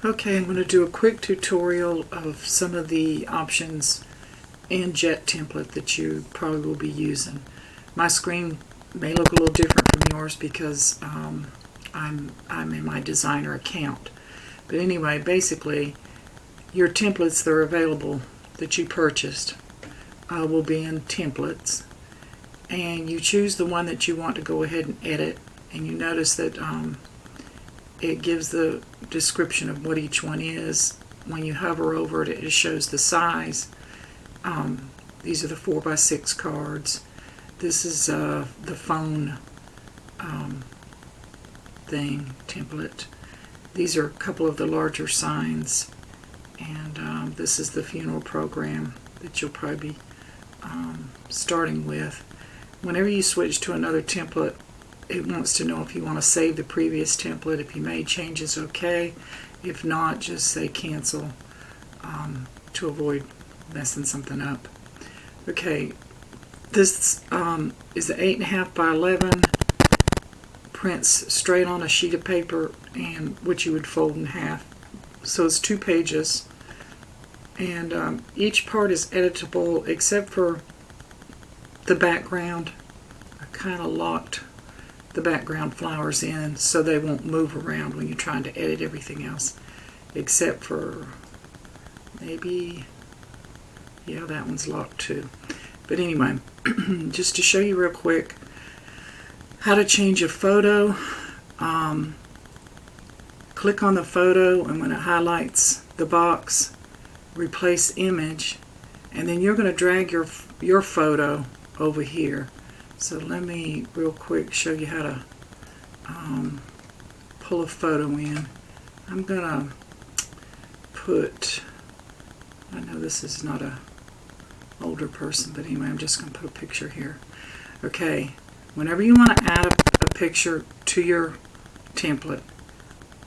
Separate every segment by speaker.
Speaker 1: Okay, I'm going to do a quick tutorial of some of the options in Jet Template that you probably will be using. My screen may look a little different from yours because I'm in my designer account. But anyway, basically, your templates that are available that you purchased will be in templates, and you choose the one that you want to go ahead and edit, and you notice that it gives the description of what each one is. When you hover over it, it shows the size. These are the 4x6 cards. This is the phone thing template. These are a couple of the larger signs, and this is the funeral program that you'll probably be starting with. Whenever you switch to another template, it wants to know if you want to save the previous template. If you made changes, okay. If not, just say cancel to avoid messing something up. Okay, this is an 8.5 by 11, prints straight on a sheet of paper, and which you would fold in half. So it's 2 pages, and each part is editable except for the background. I kind of locked the background flowers in so they won't move around when you're trying to edit everything else, except for maybe, yeah, that one's locked too. But anyway, just to show you real quick how to change a photo, click on the photo, and when it highlights the box, replace image, and then you're going to drag your photo over here. So let me real quick show you how to pull a photo in. I'm going to put, I know this is not a older person, but anyway, I'm just going to put a picture here. Okay, whenever you want to add a picture to your template,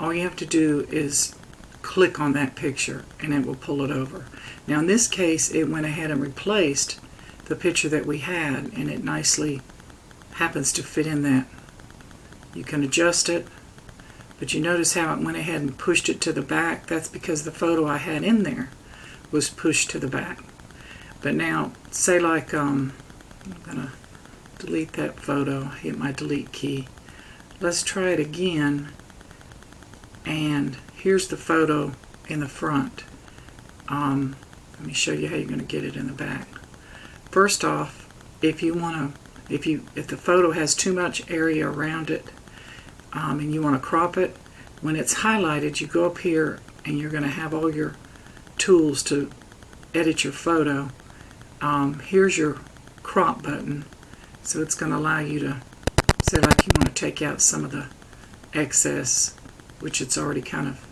Speaker 1: all you have to do is click on that picture and it will pull it over. Now in this case, it went ahead and replaced the picture that we had, and it nicely happens to fit in that. You can adjust it, but you notice how it went ahead and pushed it to the back. That's because the photo I had in there was pushed to the back. But now, say like, I'm gonna delete that photo, hit my delete key. Let's try it again, and here's the photo in the front. Let me show you how you're going to get it in the back. First off, if the photo has too much area around it, and you want to crop it, when it's highlighted, you go up here and you're going to have all your tools to edit your photo. Here's your crop button, so it's going to allow you to say like you want to take out some of the excess, which it's already kind of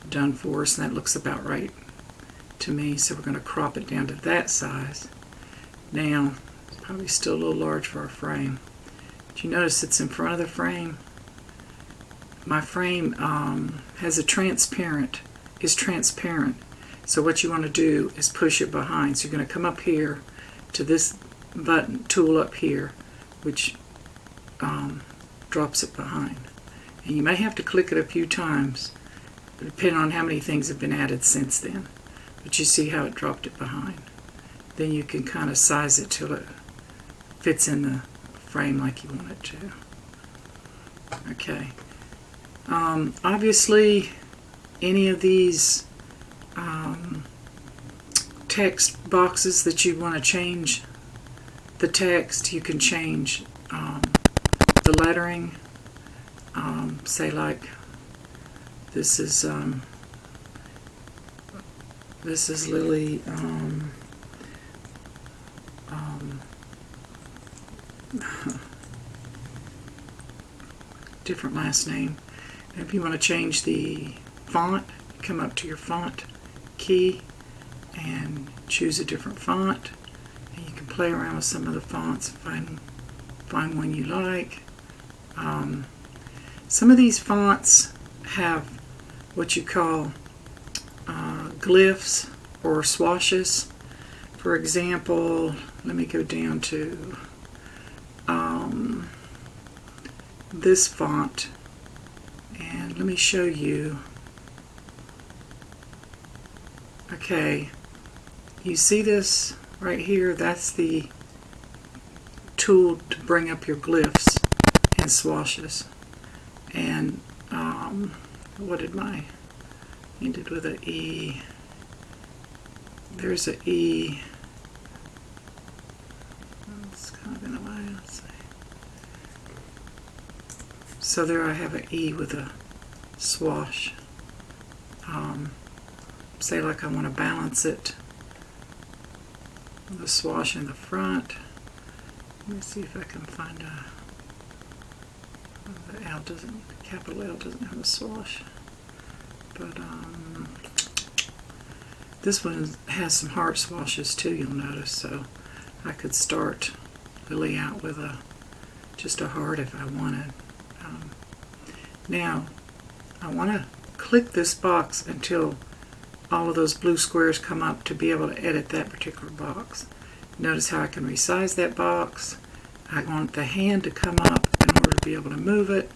Speaker 1: done for us, and that looks about right to me. So we're going to crop it down to that size. Now, it's probably still a little large for our frame. But you notice it's in front of the frame. My frame has a transparent. So what you want to do is push it behind. So you're going to come up here to this button tool up here, which drops it behind. And you may have to click it a few times, depending on how many things have been added since then. But you see how it dropped it behind. Then you can kind of size it till it fits in the frame like you want it to. Okay. Obviously, any of these text boxes that you want to change the text, you can change the lettering. Say like this is Lily different last name. And if you want to change the font, come up to your font key and choose a different font, and you can play around with some of the fonts and find one you like. Some of these fonts have what you call glyphs or swashes. For example, let me go down to this font, and let me show you Okay, you see this right here? That's the tool to bring up your glyphs and swashes. And what did my ended with an E? There's an E. It's kind of in a way. Let's see. So there I have an E with a swash. Say like I want to balance it. The swash in the front. Let me see if I can find a. The L doesn't, capital L doesn't have a swash. But this one has some heart swashes too, you'll notice. So I could start Lily out with just a heart if I wanted. Now I want to click this box until all of those blue squares come up to be able to edit that particular box. Notice how I can resize that box. I want the hand to come up in order to be able to move it.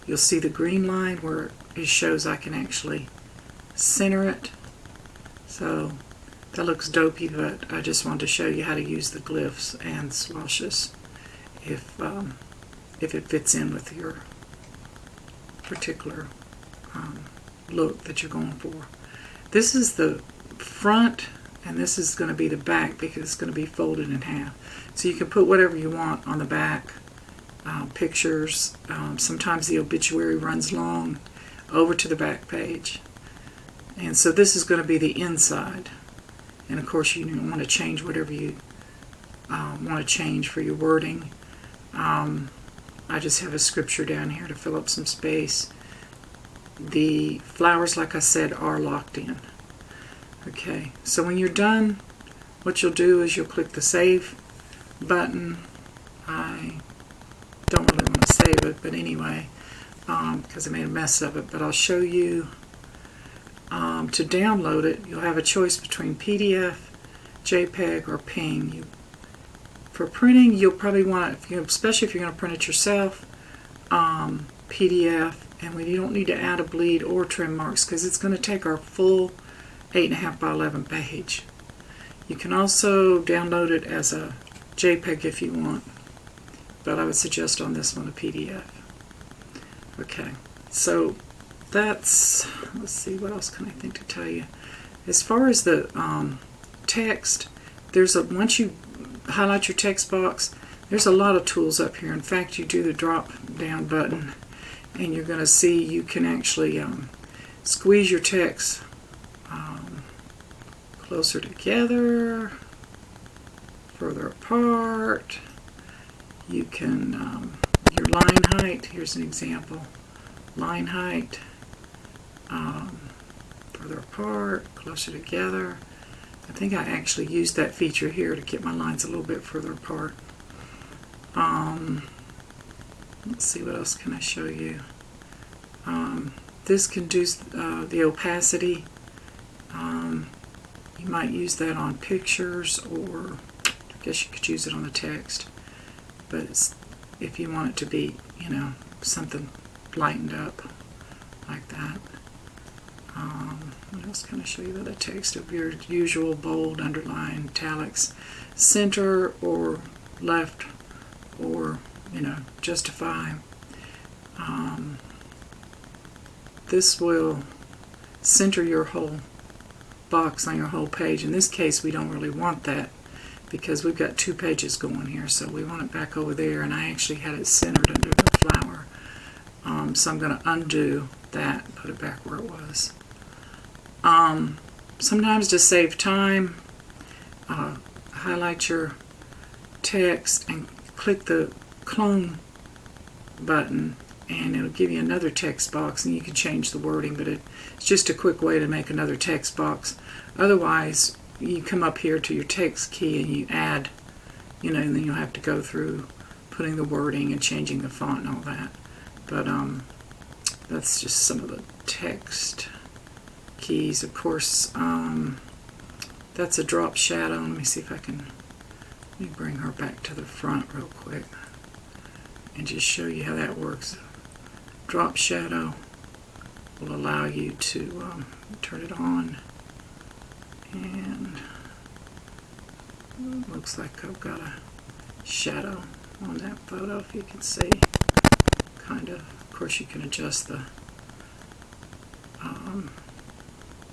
Speaker 1: You'll see the green line where it shows I can actually center it. So that looks dopey, but I just wanted to show you how to use the glyphs and swashes if it fits in with your particular look that you're going for. This is the front and this is going to be the back because it's going to be folded in half. So you can put whatever you want on the back. Pictures. Sometimes the obituary runs long over to the back page. And so this is going to be the inside. And of course you want to change whatever you want to change for your wording. I just have a scripture down here to fill up some space. The flowers, like I said, are locked in. Okay, so when you're done, what you'll do is you'll click the Save button. I don't really want to save it, but anyway, because I made a mess of it, but I'll show you. To download it, you'll have a choice between PDF, JPEG, or PNG. For printing, you'll probably want it, especially if you're going to print it yourself, PDF, and you don't need to add a bleed or trim marks because it's going to take our full 8.5 by 11 page. You can also download it as a JPEG if you want, but I would suggest on this one a PDF. Okay, so that's, let's see, what else can I think to tell you? As far as the text, once you highlight your text box, there's a lot of tools up here. In fact, you do the drop down button and you're going to see you can actually squeeze your text closer together, further apart. You can, your line height, here's an example, line height, further apart, closer together. I think I actually used that feature here to get my lines a little bit further apart. Let's see, what else can I show you? This can do the opacity. You might use that on pictures, or I guess you could use it on the text. But if you want it to be, something lightened up like that. What else can I show you with the text of your usual bold, underline, italics, center or left, or justify. This will center your whole box on your whole page. In this case, we don't really want that because we've got 2 pages going here, so we want it back over there, and I actually had it centered under the flower. So I'm going to undo that and put it back where it was. Sometimes to save time, highlight your text and click the clone button, and it'll give you another text box, and you can change the wording, but it's just a quick way to make another text box. Otherwise, you come up here to your text key and you add, and then you'll have to go through putting the wording and changing the font and all that. But that's just some of the text keys. Of course, that's a drop shadow. Let me see if I can, let me bring her back to the front real quick and just show you how that works. Drop shadow will allow you to turn it on And looks like I've got a shadow on that photo, if you can see. Kind of. Of course, you can adjust the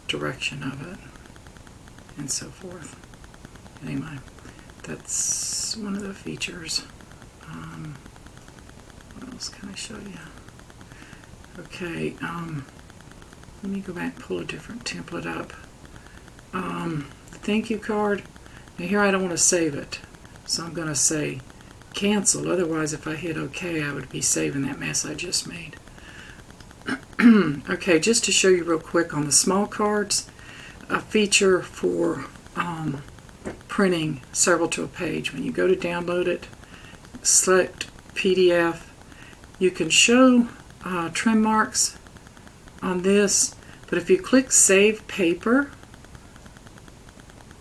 Speaker 1: direction of it and so forth. Anyway, that's one of the features. What else can I show you? Okay, let me go back and pull a different template up. The thank you card. Now here I don't want to save it, so I'm going to say cancel. Otherwise, if I hit OK, I would be saving that mess I just made. Okay, just to show you real quick on the small cards, a feature for printing several to a page. When you go to download it, select PDF, you can show trim marks on this, but if you click Save Paper,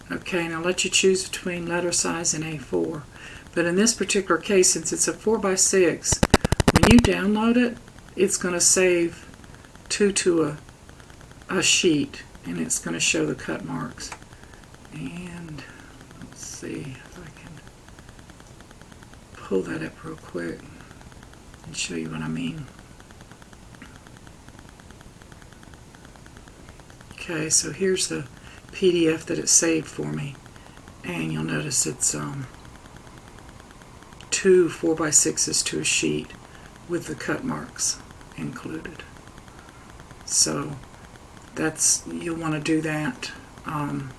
Speaker 1: okay, and I'll let you choose between letter size and A4. But in this particular case, since it's a 4x6, when you download it, it's going to save 2 to a sheet, and it's going to show the cut marks. And let's see if I can pull that up real quick and show you what I mean. Okay, so here's the PDF that it saved for me, and you'll notice it's 2 4x6s to a sheet with the cut marks included. So that's, you'll want to do that. And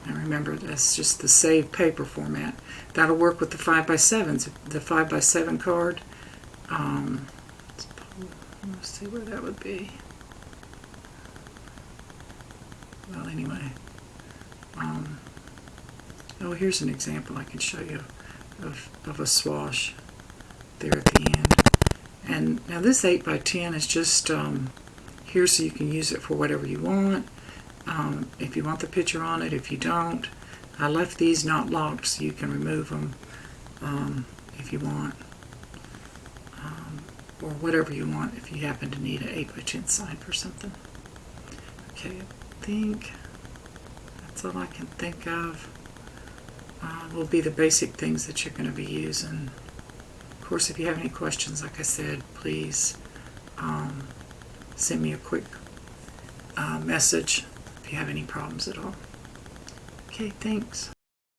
Speaker 1: remember, that's just the save paper format. That'll work with the 5x7s. The 5x7 card. Let's see where that would be. Well, anyway. Oh, here's an example I can show you of a swash there at the end. And now this 8x10 is just here so you can use it for whatever you want. If you want the picture on it, if you don't. I left these not locked so you can remove them if you want. Or whatever you want if you happen to need an 8x10 sign for something. Okay, I think that's all I can think of. Will be the basic things that you're going to be using. Of course, if you have any questions, like I said, please send me a quick message if you have any problems at all. Okay, thanks.